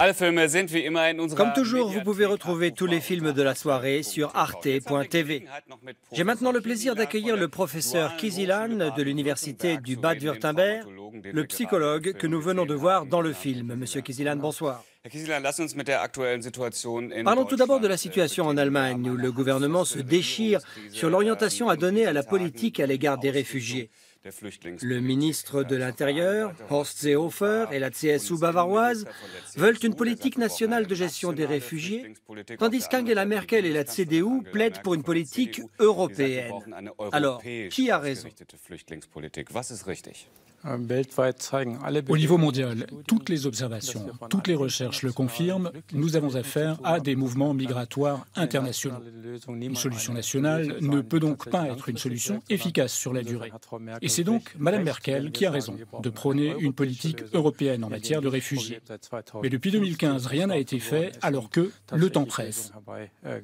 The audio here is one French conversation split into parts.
Comme toujours, vous pouvez retrouver tous les films de la soirée sur arte.tv. J'ai maintenant le plaisir d'accueillir le professeur Kisilan de l'université du Bade-Wurtemberg, le psychologue que nous venons de voir dans le film. Monsieur Kisilan, bonsoir. Parlons tout d'abord de la situation en Allemagne, où le gouvernement se déchire sur l'orientation à donner à la politique à l'égard des réfugiés. Le ministre de l'Intérieur, Horst Seehofer, et la CSU bavaroise veulent une politique nationale de gestion des réfugiés, tandis qu'Angela Merkel et la CDU plaident pour une politique européenne. Alors, qui a raison ? Au niveau mondial, toutes les observations, toutes les recherches le confirment, nous avons affaire à des mouvements migratoires internationaux. Une solution nationale ne peut donc pas être une solution efficace sur la durée. Et c'est donc Mme Merkel qui a raison de prôner une politique européenne en matière de réfugiés. Mais depuis 2015, rien n'a été fait alors que le temps presse. Mais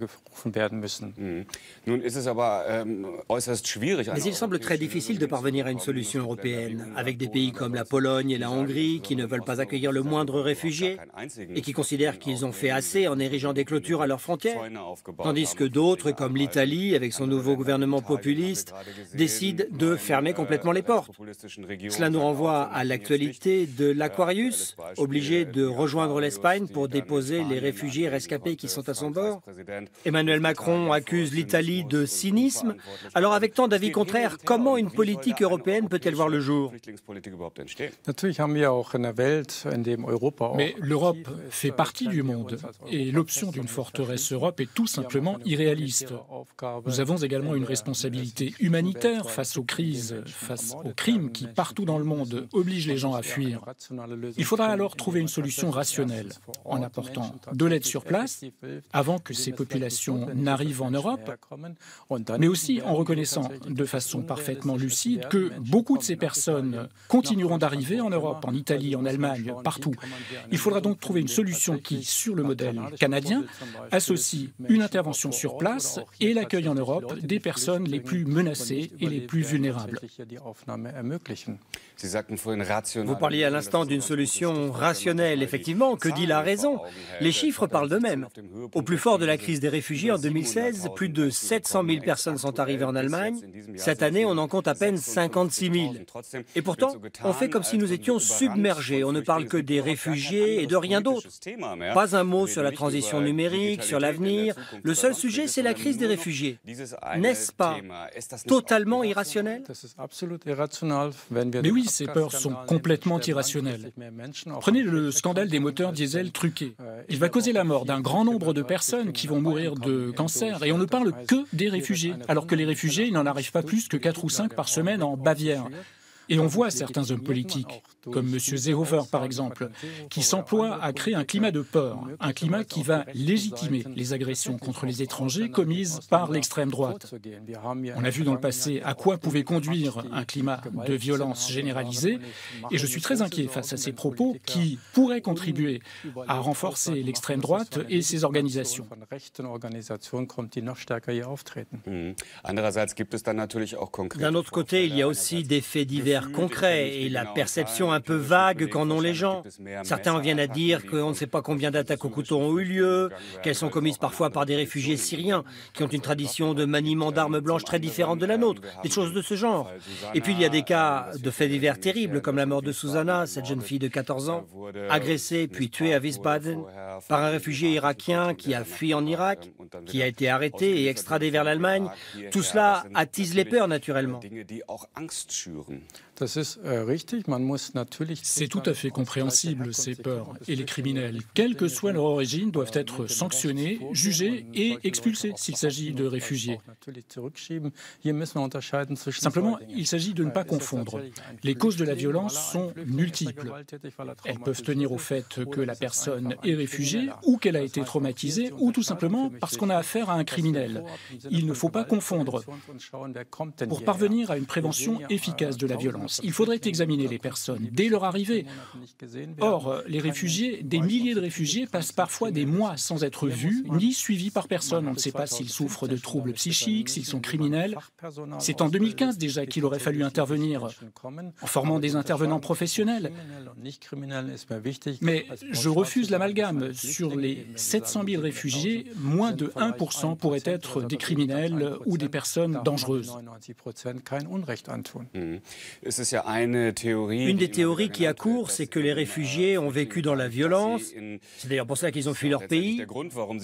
il semble très difficile de parvenir à une solution européenne, avec des pays comme la Pologne et la Hongrie qui ne veulent pas accueillir le moindre réfugié et qui considèrent qu'ils ont fait assez en érigeant des clôtures à leurs frontières, tandis que d'autres, comme l'Italie, avec son nouveau gouvernement populiste, décident de fermer complètement les portes. Cela nous renvoie à l'actualité de l'Aquarius, obligé de rejoindre l'Espagne pour déposer les réfugiés rescapés qui sont à son bord. Emmanuel Macron accuse l'Italie de cynisme. Alors avec tant d'avis contraires, comment une politique européenne peut-elle voir le jour ? Mais l'Europe fait partie du monde et l'option d'une forteresse Europe est tout simplement irréaliste. Nous avons également une responsabilité humanitaire face aux crises, face aux crimes qui, partout dans le monde, obligent les gens à fuir. Il faudra alors trouver une solution rationnelle en apportant de l'aide sur place avant que ces populations n'arrivent en Europe, mais aussi en reconnaissant de façon parfaitement lucide que beaucoup de ces personnes continueront d'arriver en Europe, en Italie, en Allemagne, partout. Il faudra donc trouver une solution qui, sur le modèle canadien, associe une intervention sur place et l'accueil en Europe des personnes les plus menacées et les plus vulnérables. Vous parliez à l'instant d'une solution rationnelle. Effectivement, que dit la raison ? Les chiffres parlent d'eux-mêmes. Au plus fort de la crise des réfugiés en 2016, plus de 700 000 personnes sont arrivées en Allemagne. Cette année, on en compte à peine 56 000. Et pourtant, on fait comme si nous étions submergés. On ne parle que des réfugiés et de rien d'autre. Pas un mot sur la transition numérique, sur l'avenir. Le seul sujet, c'est la crise des réfugiés. N'est-ce pas totalement irrationnel ? Mais oui, ces peurs sont complètement irrationnelles. Prenez le scandale des moteurs diesel truqués. Il va causer la mort d'un grand nombre de personnes qui vont mourir de cancer. Et on ne parle que des réfugiés, alors que les réfugiés, il n'en arrive pas plus que 4 ou 5 par semaine en Bavière. Et on voit certains hommes politiques, comme M. Seehofer par exemple, qui s'emploient à créer un climat de peur, un climat qui va légitimer les agressions contre les étrangers commises par l'extrême droite. On a vu dans le passé à quoi pouvait conduire un climat de violence généralisée, et je suis très inquiet face à ces propos qui pourraient contribuer à renforcer l'extrême droite et ses organisations. D'un autre côté, il y a aussi des faits divers concret et la perception un peu vague qu'en ont les gens. Certains en viennent à dire qu'on ne sait pas combien d'attaques au couteau ont eu lieu, qu'elles sont commises parfois par des réfugiés syriens qui ont une tradition de maniement d'armes blanches très différente de la nôtre, des choses de ce genre. Et puis il y a des cas de faits divers terribles comme la mort de Susanna, cette jeune fille de 14 ans, agressée puis tuée à Wiesbaden par un réfugié irakien qui a fui en Irak, qui a été arrêté et extradé vers l'Allemagne. Tout cela attise les peurs naturellement. C'est tout à fait compréhensible, ces peurs. Et les criminels, quelle que soit leur origine, doivent être sanctionnés, jugés et expulsés s'il s'agit de réfugiés. Simplement, il s'agit de ne pas confondre. Les causes de la violence sont multiples. Elles peuvent tenir au fait que la personne est réfugiée ou qu'elle a été traumatisée ou tout simplement parce qu'on a affaire à un criminel. Il ne faut pas confondre pour parvenir à une prévention efficace de la violence. urgence. Il faudrait examiner les personnes dès leur arrivée. Or, les réfugiés, des milliers de réfugiés passent parfois des mois sans être vus ni suivis par personne. On ne sait pas s'ils souffrent de troubles psychiques, s'ils sont criminels. C'est en 2015 déjà qu'il aurait fallu intervenir en formant des intervenants professionnels. Mais je refuse l'amalgame. Sur les 700 000 réfugiés, moins de 1% pourraient être des criminels ou des personnes dangereuses. Une des théories qui accourt, c'est que les réfugiés ont vécu dans la violence. C'est d'ailleurs pour ça qu'ils ont fui leur pays.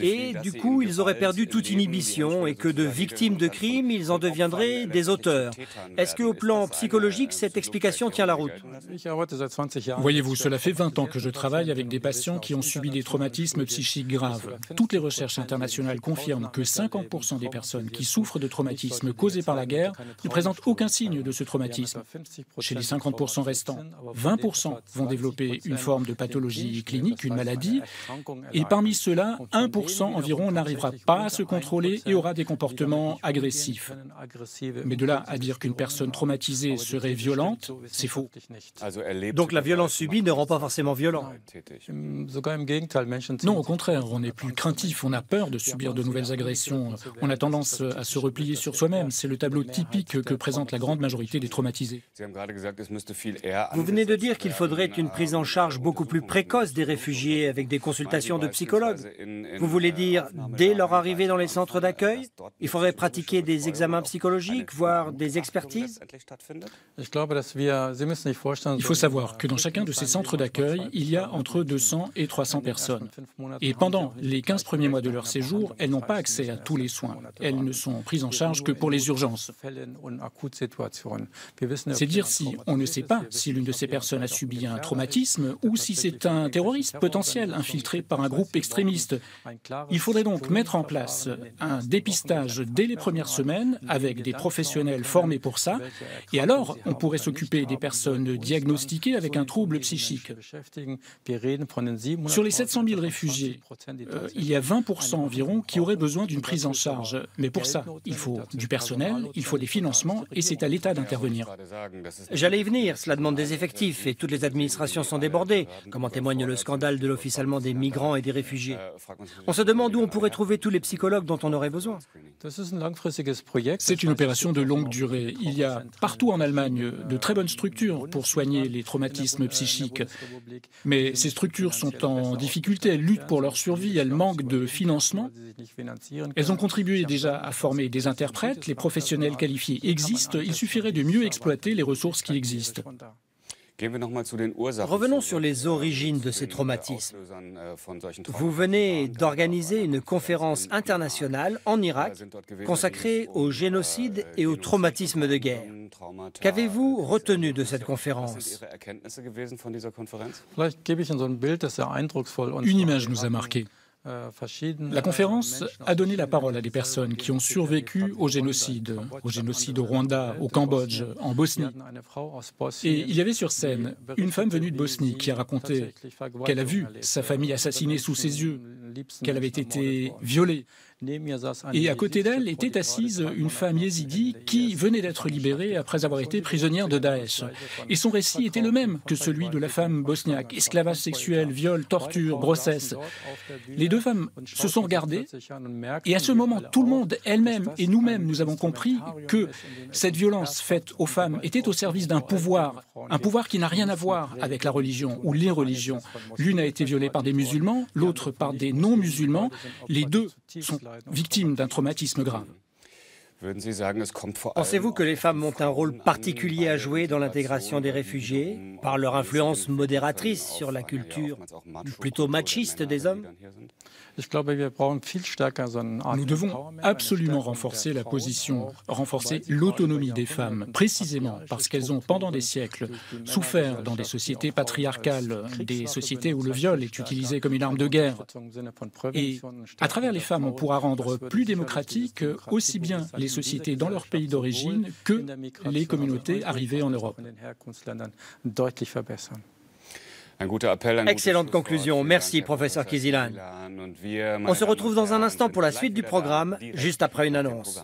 Et du coup, ils auraient perdu toute inhibition et que de victimes de crimes, ils en deviendraient des auteurs. Est-ce qu'au plan psychologique, cette explication tient la route? Voyez-vous, cela fait 20 ans que je travaille avec des patients qui ont subi des traumatismes psychiques graves. Toutes les recherches internationales confirment que 50% des personnes qui souffrent de traumatismes causés par la guerre ne présentent aucun signe de ce traumatisme. Chez les 50% restants, 20% vont développer une forme de pathologie clinique, une maladie, et parmi ceux-là, 1% environ n'arrivera pas à se contrôler et aura des comportements agressifs. Mais de là à dire qu'une personne traumatisée serait violente, c'est faux. Donc la violence subie ne rend pas forcément violent. Non, au contraire, on est plus craintif, on a peur de subir de nouvelles agressions, on a tendance à se replier sur soi-même. C'est le tableau typique que présente la grande majorité des traumatisés. Vous venez de dire qu'il faudrait une prise en charge beaucoup plus précoce des réfugiés avec des consultations de psychologues. Vous voulez dire dès leur arrivée dans les centres d'accueil? Il faudrait pratiquer des examens psychologiques, voire des expertises? Il faut savoir que dans chacun de ces centres d'accueil, il y a entre 200 et 300 personnes. Et pendant les 15 premiers mois de leur séjour, elles n'ont pas accès à tous les soins. Elles ne sont prises en charge que pour les urgences. C'est dire si on ne sait pas si l'une de ces personnes a subi un traumatisme ou si c'est un terroriste potentiel infiltré par un groupe extrémiste. Il faudrait donc mettre en place un dépistage dès les premières semaines avec des professionnels formés pour ça. Et alors, on pourrait s'occuper des personnes diagnostiquées avec un trouble psychique. Sur les 700 000 réfugiés, il y a 20% environ qui auraient besoin d'une prise en charge. Mais pour ça, il faut du personnel, il faut des financements et c'est à l'État d'intervenir. J'allais y venir, cela demande des effectifs et toutes les administrations sont débordées, comme en témoigne le scandale de l'Office allemand des migrants et des réfugiés. On se demande où on pourrait trouver tous les psychologues dont on aurait besoin. C'est une opération de longue durée. Il y a partout en Allemagne de très bonnes structures pour soigner les traumatismes psychiques. Mais ces structures sont en difficulté, elles luttent pour leur survie, elles manquent de financement. Elles ont contribué déjà à former des interprètes, les professionnels qualifiés existent, il suffirait de mieux exploiter les ressources qui existent. Revenons sur les origines de ces traumatismes. Vous venez d'organiser une conférence internationale en Irak consacrée au génocide et au traumatisme de guerre. Qu'avez-vous retenu de cette conférence? Une image nous a marqués. La conférence a donné la parole à des personnes qui ont survécu au génocide au Rwanda, au Cambodge, en Bosnie. Et il y avait sur scène une femme venue de Bosnie qui a raconté qu'elle a vu sa famille assassinée sous ses yeux, qu'elle avait été violée. Et à côté d'elle était assise une femme yézidi qui venait d'être libérée après avoir été prisonnière de Daesh. Et son récit était le même que celui de la femme bosniaque. Esclavage sexuel, viol, torture, grossesse. Les deux femmes se sont regardées et à ce moment, tout le monde, elle-même et nous-mêmes, nous avons compris que cette violence faite aux femmes était au service d'un pouvoir qui n'a rien à voir avec la religion ou les religions. L'une a été violée par des musulmans, l'autre par des non-musulmans. Les deux sont victimes d'un traumatisme grave. Pensez-vous que les femmes ont un rôle particulier à jouer dans l'intégration des réfugiés, par leur influence modératrice sur la culture plutôt machiste des hommes? Nous devons absolument renforcer la position, renforcer l'autonomie des femmes, précisément parce qu'elles ont, pendant des siècles, souffert dans des sociétés patriarcales, des sociétés où le viol est utilisé comme une arme de guerre. Et à travers les femmes, on pourra rendre plus démocratiques aussi bien les sociétés dans leur pays d'origine que les communautés arrivées en Europe. Excellente conclusion. Merci, professeur Kisilan. On se retrouve dans un instant pour la suite du programme, juste après une annonce.